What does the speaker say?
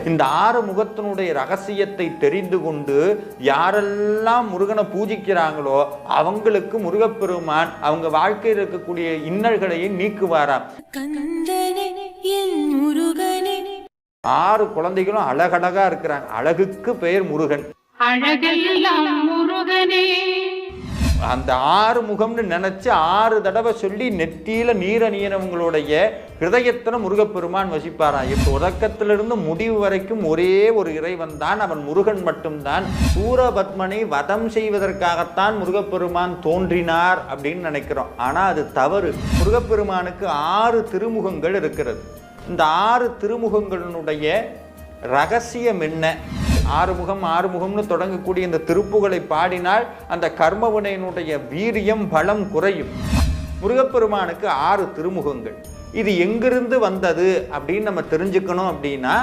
இந்த ஆறு முகத்தினுடைய ரகசியத்தை தெரிந்து கொண்டு யாரெல்லாம் முருகனை பூஜிக்கிறாங்களோ அவங்களுக்கு முருகப்பெருமான் அவங்க வாழ்க்கையில் இருக்கக்கூடிய இன்னல்களையும் நீக்குவாராம். ஆறு குழந்தைகளும் அழகழகா இருக்கிறாங்க. அழகுக்கு பெயர் முருகன். அந்த ஆறு முகம்னு நினைச்சு 6 தடவை சொல்லி நெத்தியில நீரணியனவங்களுடைய ஹிருதயத்துல முருகப்பெருமான் வசிப்பாராம். தொடக்கத்திலிருந்து முடிவு வரைக்கும் ஒரே ஒரு இறைவன் தான், அவன் முருகன் மட்டும்தான். சூரபத்மனை வதம் செய்வதற்காகத்தான் முருகப்பெருமான் தோன்றினார் அப்படின்னு நினைக்கிறோம். ஆனா அது தவறு. முருகப்பெருமானுக்கு 6 திருமுகங்கள் இருக்கிறது. இந்த 6 திருமுகங்களினுடைய ரகசியம் என்ன? ஆறுமுகம்னு தொடங்கக்கூடிய இந்த திருப்புகளை பாடினால் அந்த கர்மவினையினுடைய வீரியம் பலம் குறையும். முருகப்பெருமானுக்கு 6 திருமுகங்கள். இது எங்கிருந்து வந்தது அப்படின்னு நம்ம தெரிஞ்சுக்கணும். அப்படின்னா